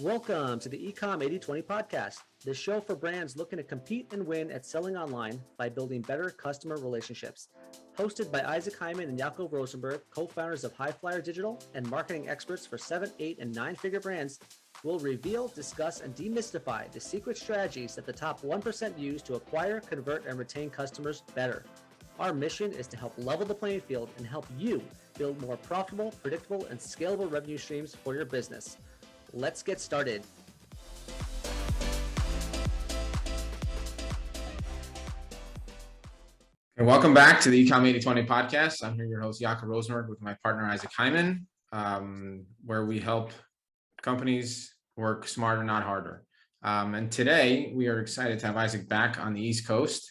Welcome to the Ecom 80/20 podcast, the show for brands looking to compete and win at selling online by building better customer relationships. Hosted by Isaac Hyman and Jakob Rosenberg, co-founders of Highflyer Digital and marketing experts for 7, 8, and 9-figure brands, we'll reveal, discuss, and demystify the secret strategies that the top 1% use to acquire, convert, and retain customers better. Our mission is to help level the playing field and help you build more profitable, predictable, and scalable revenue streams for your business. Let's get started. And welcome back to the Ecom 80/20 podcast. I'm here, your host, Jakob Rosenberg, with my partner, Isaac Hyman, where we help companies work smarter, not harder. And today we are excited to have Isaac back on the East Coast,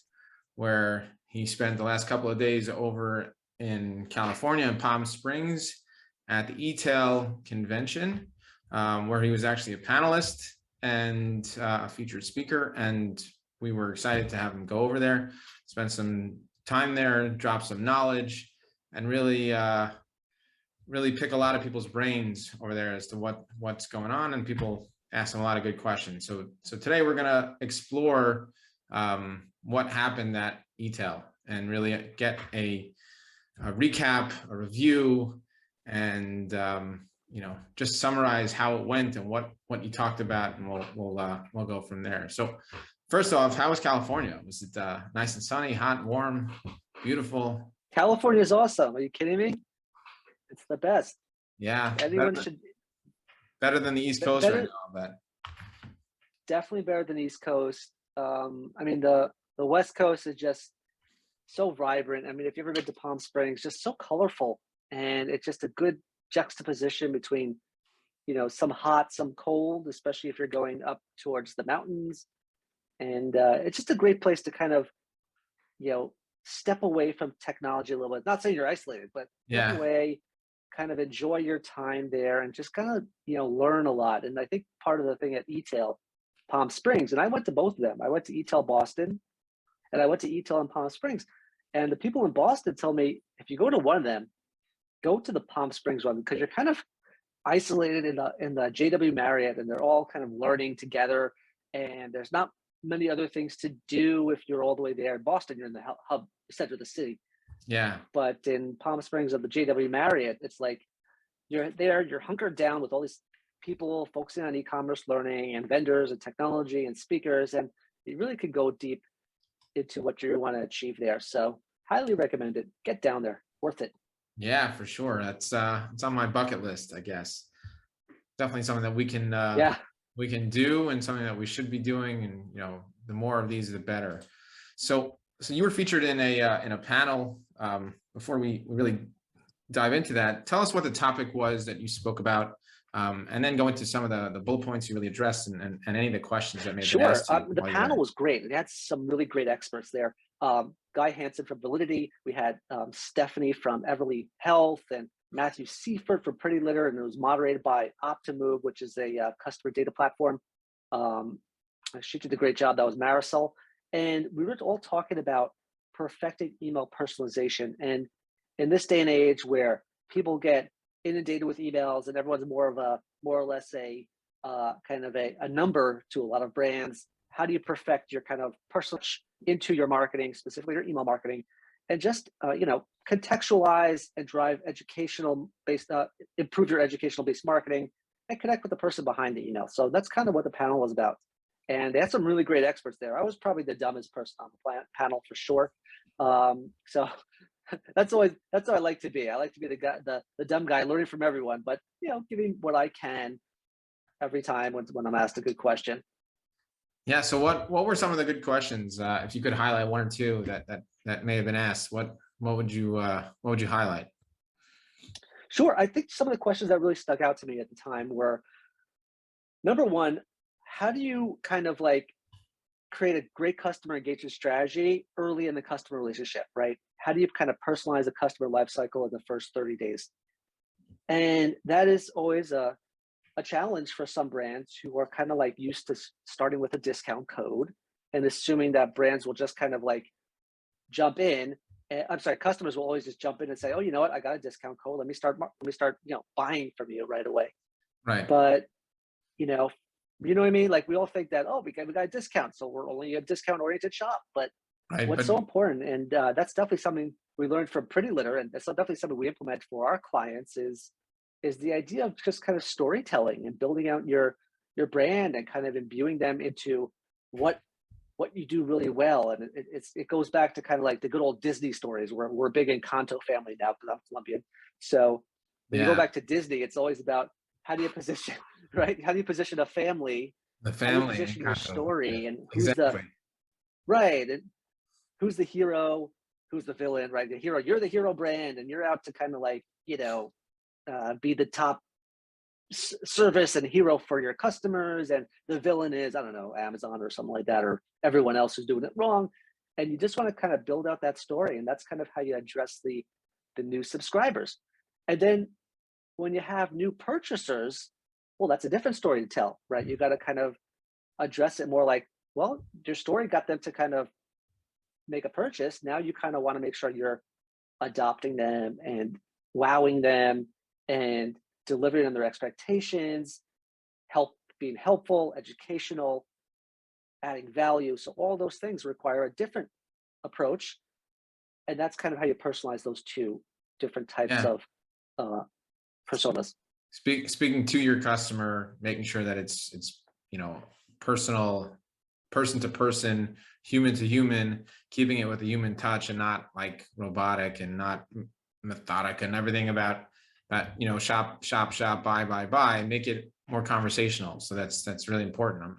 where he spent the last couple of days over in California in Palm Springs at the eTail convention, where he was actually a panelist and a featured speaker. And we were excited to have him go over there, spend some time there, drop some knowledge, and really pick a lot of people's brains over there as to what's going on. And people ask him a lot of good questions. So today we're going to explore what happened at eTail and really get a recap, a review, and just summarize how it went and what you talked about, and we'll go from there. So first off, how was California? Was it nice and sunny, hot, warm, beautiful? California is awesome. Are you kidding me? It's the best. Yeah. Everyone should. Better than the East Coast right now, I bet. Definitely better than East Coast. The West Coast is just so vibrant. I mean, if you've ever been to Palm Springs, just so colorful, and it's just a good juxtaposition between, some hot, some cold, especially if you're going up towards the mountains. And it's just a great place to kind of, step away from technology a little bit. Not saying you're isolated, but Yeah. step away, kind of enjoy your time there, and just kind of, learn a lot. And I think part of the thing at eTail Palm Springs, and I went to both of them. I went to eTail Boston, and I went to eTail in Palm Springs. And the people in Boston tell me, if you go to one of them, go to the Palm Springs one, because you're kind of isolated in the JW Marriott, and they're all kind of learning together. And there's not many other things to do if you're all the way there. In Boston, you're in the hub center of the city. Yeah. But in Palm Springs of the JW Marriott, it's like you're there, you're hunkered down with all these people focusing on e-commerce learning and vendors and technology and speakers, and you really could go deep into what you want to achieve there. So highly recommend it. Get down there. Worth it. Yeah, for sure. That's it's on my bucket list, I guess. Definitely something that we can do, and something that we should be doing. And the more of these, the better. So you were featured in a panel. Before we really dive into that, tell us what the topic was that you spoke about, and then go into some of the bullet points you really addressed, and any of the questions that may have been asked. The panel was great. It had some really great experts there. Guy Hansen from Validity. We had Stephanie from Everly Health, and Matthew Seifert from Pretty Litter, and it was moderated by Optimove, which is a customer data platform. She did a great job. That was Marisol. And we were all talking about perfecting email personalization. And in this day and age where people get inundated with emails and everyone's more or less a kind of a number to a lot of brands, how do you perfect your kind of personal into your marketing, specifically your email marketing, and just contextualize and drive educational based, improve your educational based marketing, and connect with the person behind the email. So that's kind of what the panel was about. And they had some really great experts there. I was probably the dumbest person on the panel for sure. So that's how I like to be. I like to be the guy, the dumb guy, learning from everyone, but giving what I can every time when I'm asked a good question. Yeah. So what were some of the good questions? If you could highlight one or two that may have been asked, what would you highlight? Sure. I think some of the questions that really stuck out to me at the time were, number one, how do you kind of like create a great customer engagement strategy early in the customer relationship, right? How do you kind of personalize the customer lifecycle in the first 30 days? And that is always a challenge for some brands who are kind of like used to starting with a discount code and assuming that brands will just kind of like jump in. Customers will always just jump in and say, oh, you know what? I got a discount code. Let me start, buying from you right away. Right. But you know, you know what I mean? Like we all think that, oh, we got a discount, so we're only a discount oriented shop. But Right. what's But so important, and that's definitely something we learned from Pretty Litter, and that's definitely something we implement for our clients is the idea of just kind of storytelling and building out your brand and kind of imbuing them into what you do really well. And it goes back to kind of like the good old Disney stories where we're big in Kanto family now because I'm Colombian. So when you go yeah, back to Disney, it's always about how do you position, right? How do you position a family? the How do you family and position your Kanto. Yeah, story and who's the exactly. right and who's the hero, who's the villain, right? The hero, you're the hero brand, and you're out to kind of like, be the top service and hero for your customers, and the villain is, I don't know, Amazon or something like that, or everyone else who's doing it wrong. And you just want to kind of build out that story, and that's kind of how you address the new subscribers. And then when you have new purchasers, well, that's a different story to tell, right? You got to kind of address it more like, well, your story got them to kind of make a purchase. Now you kind of want to make sure you're adopting them and wowing them and delivering on their expectations, being helpful, educational, adding value. So all those things require a different approach. And that's kind of how you personalize those two different types Yeah. of uh, personas. Speaking to your customer, making sure that it's personal, person to person, human to human, keeping it with a human touch and not like robotic and not methodic and everything about that, shop, buy, make it more conversational. So that's really important.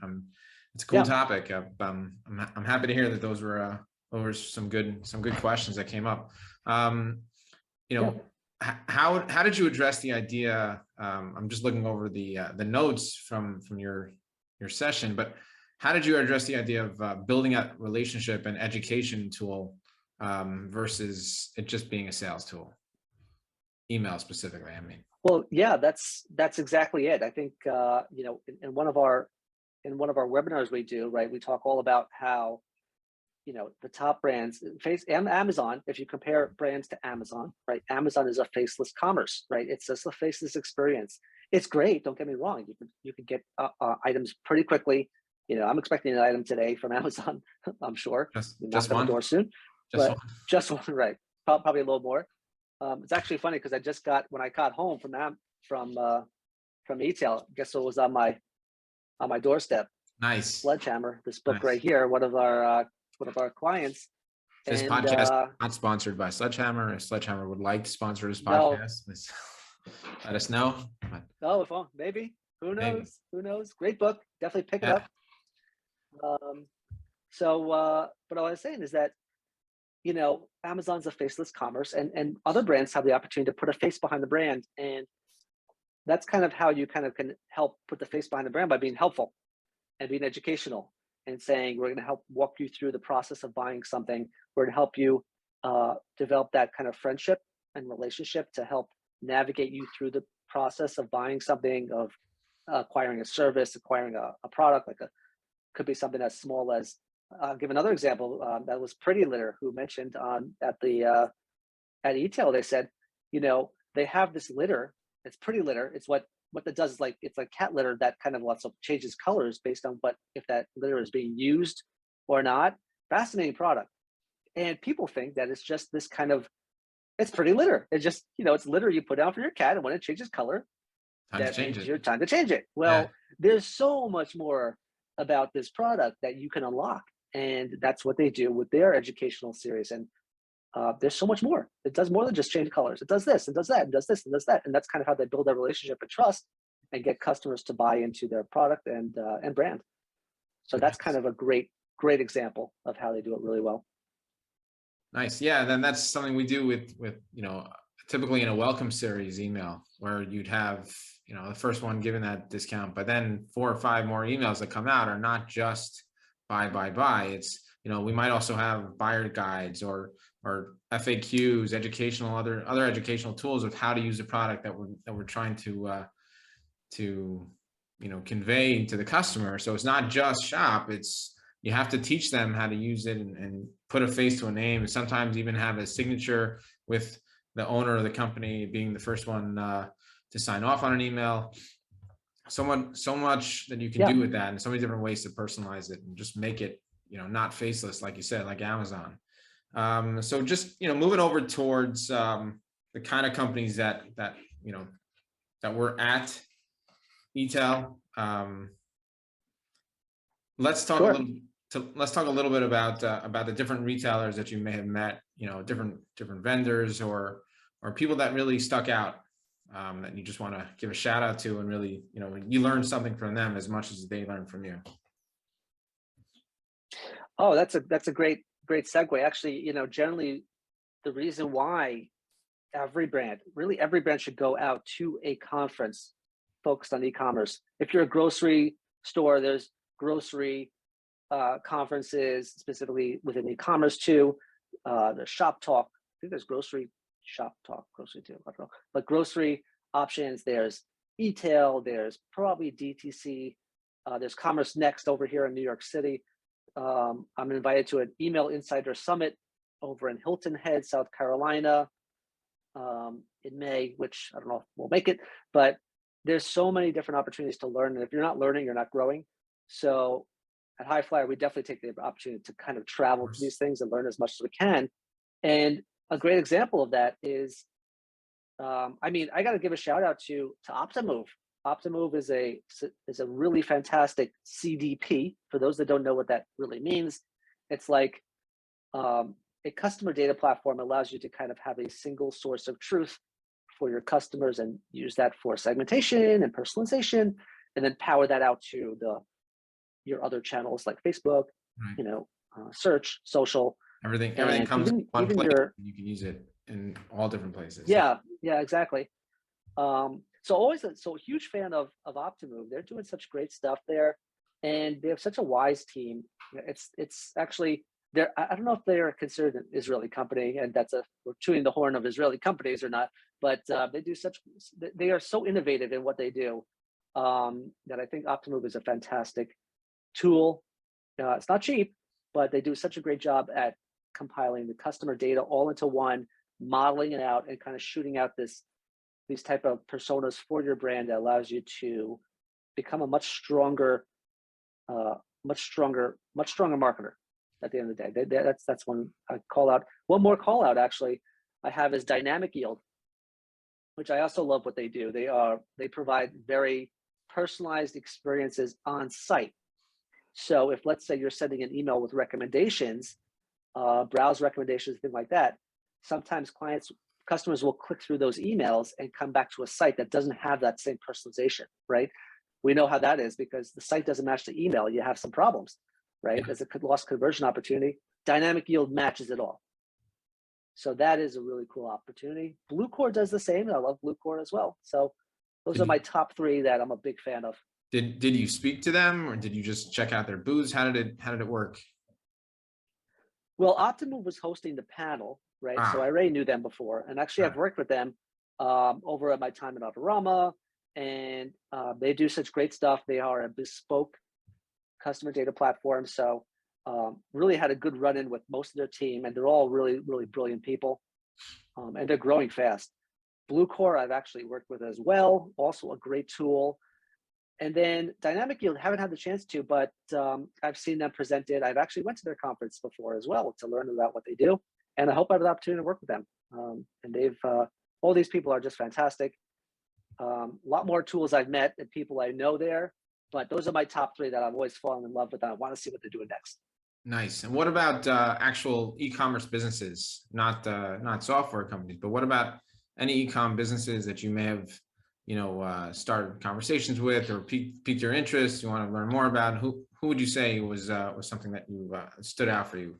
It's a cool Yeah. topic. I'm happy to hear that those were some good questions that came up. You Yeah. know, how did you address the idea? I'm just looking over the notes from your session, but how did you address the idea of building a relationship and education tool versus it just being a sales tool? Email specifically, I mean. Well, yeah, that's exactly it. I think in one of our webinars we do, right, we talk all about how the top brands face Amazon. If you compare brands to Amazon, right, Amazon is a faceless commerce, right? It's just a faceless experience. It's great, don't get me wrong. You can get items pretty quickly. I'm expecting an item today from Amazon. I'm sure knock Just on the one, door soon, just one. but just one, right? Probably a little more. It's actually funny because I just got, when I got home from eTail, guess what was on my doorstep? Nice. Sledgehammer, this book Nice. right here, one of our clients. This And podcast not sponsored by Sledgehammer. If Sledgehammer would like to sponsor this no, podcast, please let us know. But no, maybe. Who maybe. knows? Who knows? Great book. Definitely pick it Yeah. up. Um, but all I was saying is that, Amazon's a faceless commerce, and other brands have the opportunity to put a face behind the brand. And that's kind of how you kind of can help put the face behind the brand, by being helpful and being educational and saying, we're going to help walk you through the process of buying something. We're going to help you develop that kind of friendship and relationship to help navigate you through the process of buying something, of acquiring a service, acquiring a product. Could be something as small as, I'll give another example. That was Pretty Litter, who mentioned at eTail, they said, they have this litter. It's Pretty Litter. It's what that does is, like, it's like cat litter that kind of lots of changes colors based on if that litter is being used or not. Fascinating product. And people think that it's just this kind of, it's Pretty Litter. It's just, it's litter you put out for your cat, and when it changes color, Time to that change means it. your time to change it. Yeah. Well, there's so much more about this product that you can unlock. And that's what they do with their educational series. And there's so much more. It does more than just change colors. It does this and does that and does this and does that. And that's kind of how they build that relationship and trust and get customers to buy into their product and brand. So that's kind Nice. of a great example of how they do it really well. Nice. Yeah. Then that's something we do with typically in a welcome series email, where you'd have, the first one giving that discount, but then 4 or 5 more emails that come out are not just buy. It's, we might also have buyer guides or FAQs, educational, other educational tools of how to use the product that we're trying to convey to the customer. So it's not just shop, it's, you have to teach them how to use it and put a face to a name, and sometimes even have a signature with the owner of the company being the first one to sign off on an email. so much that you can Yeah, do with that, and so many different ways to personalize it and just make it, not faceless, like you said, like Amazon. So just, moving over towards the kind of companies that you know that were at eTail. Let's talk a sure. little bit about the different retailers that you may have met, different vendors or people that really stuck out, that you just want to give a shout out to, and really, you learned something from them as much as they learned from you. Oh, that's a great segue. Actually, generally the reason why really every brand should go out to a conference focused on e-commerce. If you're a grocery store, there's grocery conferences specifically within e-commerce too. There's Shop Talk. I think there's grocery Shop Talk, grocery too. I don't know, but grocery options. There's eTail. There's probably DTC. There's Commerce Next over here in New York City. I'm invited to an Email Insider Summit over in Hilton Head, South Carolina, in May, which I don't know if we'll make it, but there's so many different opportunities to learn. And if you're not learning, you're not growing. So at High Flyer, we definitely take the opportunity to kind of travel to these things and learn as much as we can. And a great example of that is, I got to give a shout out to Optimove. Optimove is a really fantastic CDP. For those that don't know what that really means, it's like a customer data platform allows you to kind of have a single source of truth for your customers and use that for segmentation and personalization, and then power that out to your other channels like Facebook, Right. Search, social, Everything and comes in one even place. your You can use it in all different places. yeah, exactly. So a huge fan of Optimove. They're doing such great stuff there, and they have such a wise team. It's actually they're I don't know if they are considered an Israeli company, and we're chewing the horn of Israeli companies or not, but they are so innovative in what they do, that I think Optimove is a fantastic tool. It's not cheap, but they do such a great job at compiling the customer data all into one, modeling it out, and kind of shooting out these type of personas for your brand that allows you to become a much stronger marketer at the end of the day. That's one I call out. One more call out actually I have is Dynamic Yield, which I also love what they do. They provide very personalized experiences on site. So if, let's say, you're sending an email with recommendations, browse recommendations, things like that, sometimes customers will click through those emails and come back to a site that doesn't have that same personalization, right? We know how that is because the site doesn't match the email. You have some problems, right? There's a lost conversion opportunity. Dynamic Yield matches it all. So that is a really cool opportunity. Bluecore does the same. And I love Bluecore as well. So those are my top three that I'm a big fan of. Did you speak to them, or did you just check out their booths? How did it work? Well, Optimum was hosting the panel, right? So I already knew them before. And actually, I've worked with them over at my time at Autorama. And they do such great stuff. They are a bespoke customer data platform. So really had a good run-in with most of their team. And they're all really, really brilliant people. And they're growing fast. Bluecore, I've actually worked with as well. Also a great tool. And then Dynamic Yield, haven't had the chance to, but I've seen them presented. I've actually went to their conference before as well to learn about what they do. And I hope I have the opportunity to work with them. And all these people are just fantastic. A lot more tools I've met and people I know there, but those are my top three that I've always fallen in love with. And I want to see what they're doing next. Nice. And what about actual e-commerce businesses, not software companies, but what about any e-com businesses that you may have, started conversations with or piqued your interest, you want to learn more about? Who would you say was something that you stood out for you?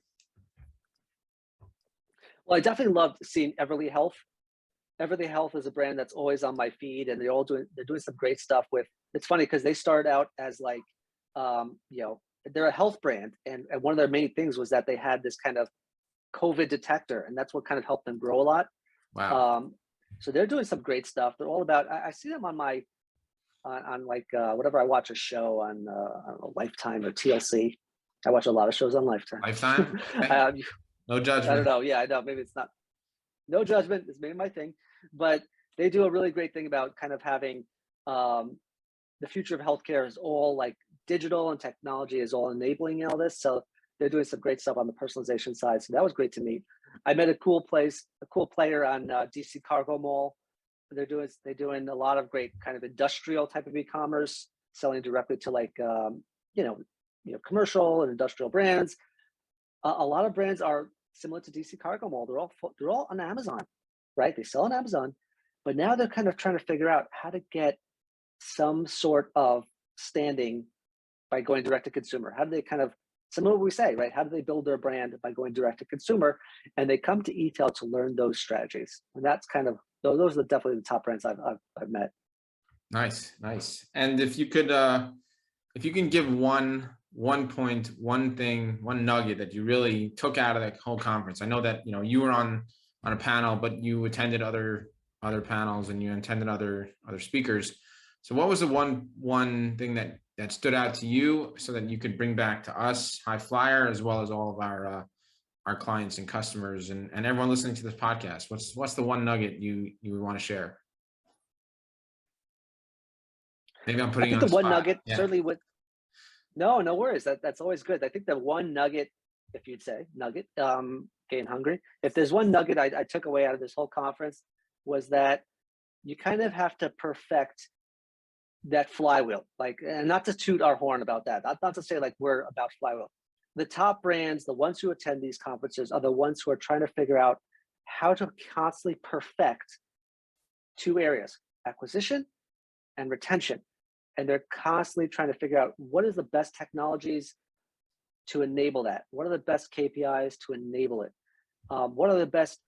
Well, I definitely loved seeing Everly Health. Everly Health is a brand that's always on my feed, and they're doing some great stuff with. It's funny because they started out as like, they're a health brand, and one of their main things was that they had this kind of COVID detector, and that's what kind of helped them grow a lot. Wow. So they're doing some great stuff. They're all about. I see them on my on like whatever I watch a show on I don't know, Lifetime or TLC. I watch a lot of shows on Lifetime. Lifetime. Okay. No judgment. I don't know. Yeah, I know. Maybe it's not. No judgment. It's maybe my thing, but they do a really great thing about kind of having the future of healthcare is all like digital, and technology is all enabling all this. So they're doing some great stuff on the personalization side. So that was great to meet. I met a cool player on DC Cargo Mall. They're doing a lot of great kind of industrial type of e-commerce, selling directly to like you know commercial and industrial brands. A lot of brands are similar to DC Cargo Mall. They're all on Amazon, right? They sell on Amazon, but now they're kind of trying to figure out how to get some sort of standing by going direct to consumer. How do they kind of, similar to what we say, right? How do they build their brand by going direct to consumer? And they come to eTail to learn those strategies. And that's kind of, those are definitely the top brands I've met. Nice, nice. And if you can give one point, one thing, one nugget that you really took out of the whole conference. I know that, you were on a panel, but you attended other panels and you attended other speakers. So what was the one thing that stood out to you so that you could bring back to us, High Flyer, as well as all of our clients and customers and everyone listening to this podcast? What's the one nugget you want to share? Maybe I'm putting you on the spot. One nugget, yeah. Certainly would. No worries. That's always good. I think the one nugget, if you'd say nugget, getting hungry. If there's one nugget I took away out of this whole conference, was that you kind of have to perfect that flywheel. Like, and not to toot our horn about that. Not to say like we're about flywheel. The top brands, the ones who attend these conferences, are the ones who are trying to figure out how to constantly perfect two areas: acquisition and retention. And they're constantly trying to figure out what is the best technologies to enable that. What are the best KPIs to enable it? What are the best,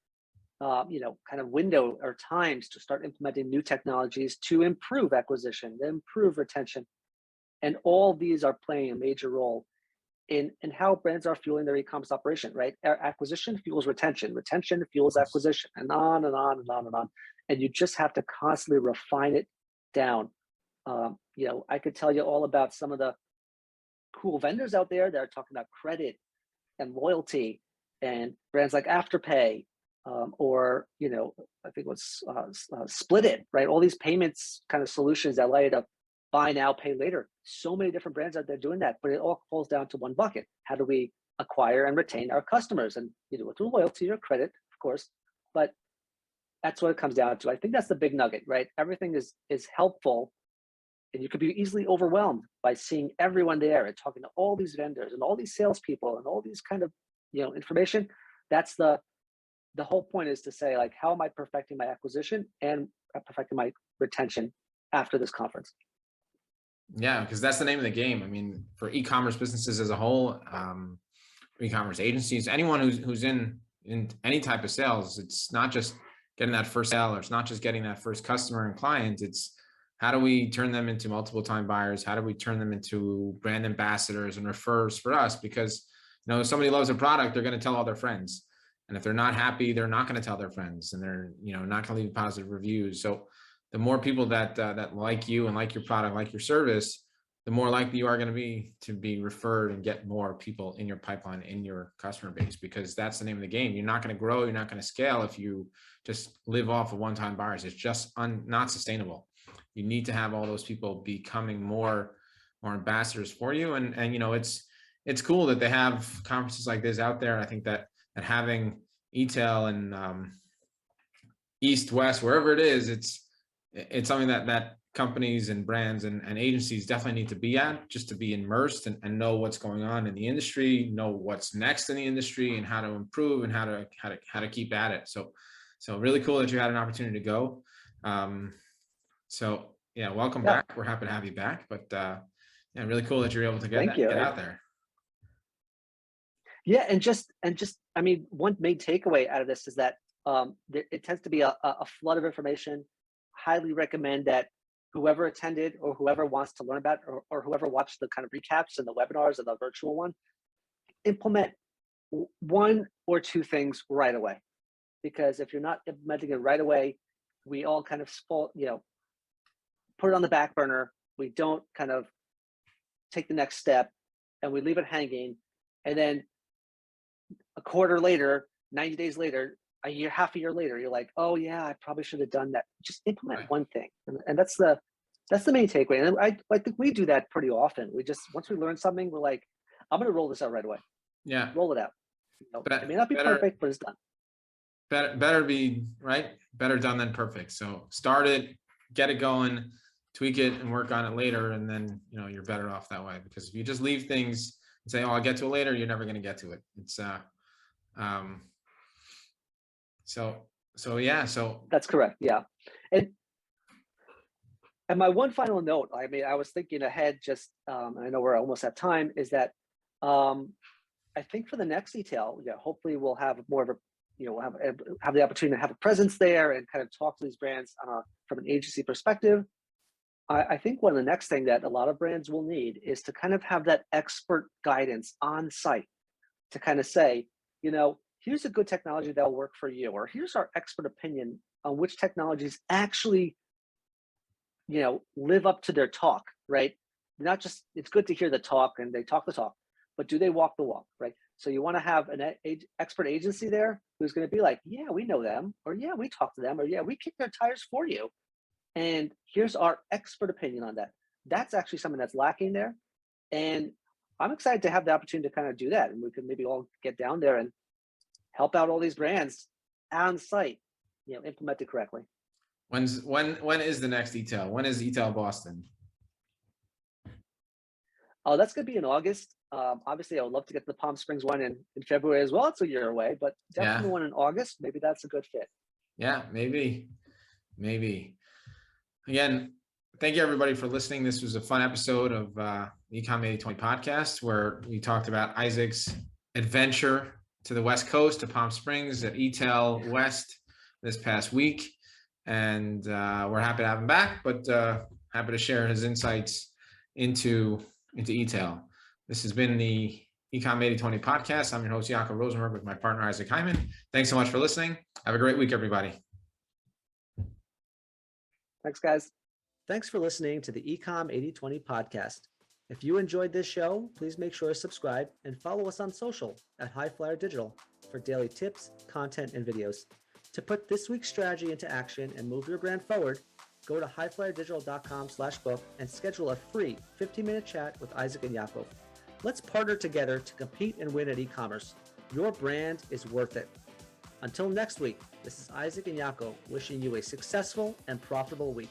kind of window or times to start implementing new technologies to improve acquisition, to improve retention? And all these are playing a major role in how brands are fueling their e-commerce operation, right? Acquisition fuels retention, retention fuels acquisition, and on and on and on and on. And you just have to constantly refine it down. I could tell you all about some of the cool vendors out there that are talking about credit and loyalty and brands like Afterpay, or I think it was Split It, right? All these payments kind of solutions that allow you to buy now, pay later. So many different brands out there doing that, but it all falls down to one bucket. How do we acquire and retain our customers? And through loyalty or credit, of course, but that's what it comes down to. I think that's the big nugget, right? Everything is helpful. And you could be easily overwhelmed by seeing everyone there and talking to all these vendors and all these salespeople and all these kind of, information. That's the whole point, is to say, like, how am I perfecting my acquisition and perfecting my retention after this conference? Yeah, because that's the name of the game. I mean, for e-commerce businesses as a whole, e-commerce agencies, anyone who's in any type of sales, it's not just getting that first sale, or it's not just getting that first customer and client. It's how do we turn them into multiple time buyers? How do we turn them into brand ambassadors and referrers for us? Because, if somebody loves a product, they're going to tell all their friends. And if they're not happy, they're not going to tell their friends, and they're, not going to leave positive reviews. So the more people that like you and like your product, like your service, the more likely you are going to be referred and get more people in your pipeline, in your customer base, because that's the name of the game. You're not going to grow. You're not going to scale if you just live off of one-time buyers. It's just not sustainable. You need to have all those people becoming more ambassadors for you. And it's cool that they have conferences like this out there. I think that having eTail and East, West, wherever it is, it's something that companies and brands and agencies definitely need to be at, just to be immersed and know what's going on in the industry, know what's next in the industry, and how to improve and how to keep at it. So really cool that you had an opportunity to go. So yeah, welcome back. We're happy to have you back, but yeah, really cool that you're able to get out there. Yeah, and just I mean, one main takeaway out of this is that it tends to be a flood of information. Highly recommend that whoever attended or whoever wants to learn about or whoever watched the kind of recaps and the webinars and the virtual one, implement one or two things right away. Because if you're not implementing it right away, we all kind of put it on the back burner. We don't kind of take the next step, and we leave it hanging. And then a quarter later, 90 days later, half a year later, you're like, oh yeah, I probably should have done that. Just implement one thing. And that's the That's the main takeaway. And I think we do that pretty often. We just, once we learn something, we're like, I'm going to roll this out right away. Yeah. Roll it out. It may not be Better, perfect, but it's done. better be right. Better done than perfect. So start it, get it going, tweak it, and work on it later. And then, you're better off that way, because if you just leave things and say, oh, I'll get to it later, you're never going to get to it. It's, yeah. So That's correct. Yeah. And my one final note, I mean, I was thinking ahead, just, and I know we're almost at time, is that I think for the next eTail, hopefully we'll have more of a, we'll have the opportunity to have a presence there and kind of talk to these brands from an agency perspective. I think one of the next thing that a lot of brands will need is to kind of have that expert guidance on site to kind of say, here's a good technology that'll work for you, or here's our expert opinion on which technologies actually live up to their talk, right? Not just, it's good to hear the talk and they talk the talk, but do they walk the walk, right? So you want to have an expert agency there who's going to be like, yeah, we know them, or yeah, we talk to them, or yeah, we kick their tires for you. And here's our expert opinion on that. That's actually something that's lacking there. And I'm excited to have the opportunity to kind of do that. And we could maybe all get down there and help out all these brands on site, implement it correctly. when is the next eTail? When is eTail Boston? Oh, that's going to be in August. Obviously, I would love to get the Palm Springs one in February as well. It's a year away, but definitely one in August. Maybe that's a good fit. Yeah, maybe. Again, thank you everybody for listening. This was a fun episode of the Ecom 80/20 podcast, where we talked about Isaac's adventure to the West Coast, to Palm Springs at eTail West this past week. And we're happy to have him back, but happy to share his insights into eTail. This has been the Ecom 80/20 podcast. I'm your host, Jacob Rosenberg, with my partner, Isaac Hyman. Thanks so much for listening. Have a great week, everybody. Thanks, guys. Thanks for listening to the Ecom 80/20 podcast. If you enjoyed this show, please make sure to subscribe and follow us on social at Highflyer Digital for daily tips, content, and videos. To put this week's strategy into action and move your brand forward, go to highflyerdigital.com/book and schedule a free 15-minute chat with Isaac and Yaakov. Let's partner together to compete and win at e-commerce. Your brand is worth it. Until next week, this is Isaac and Yaakov wishing you a successful and profitable week.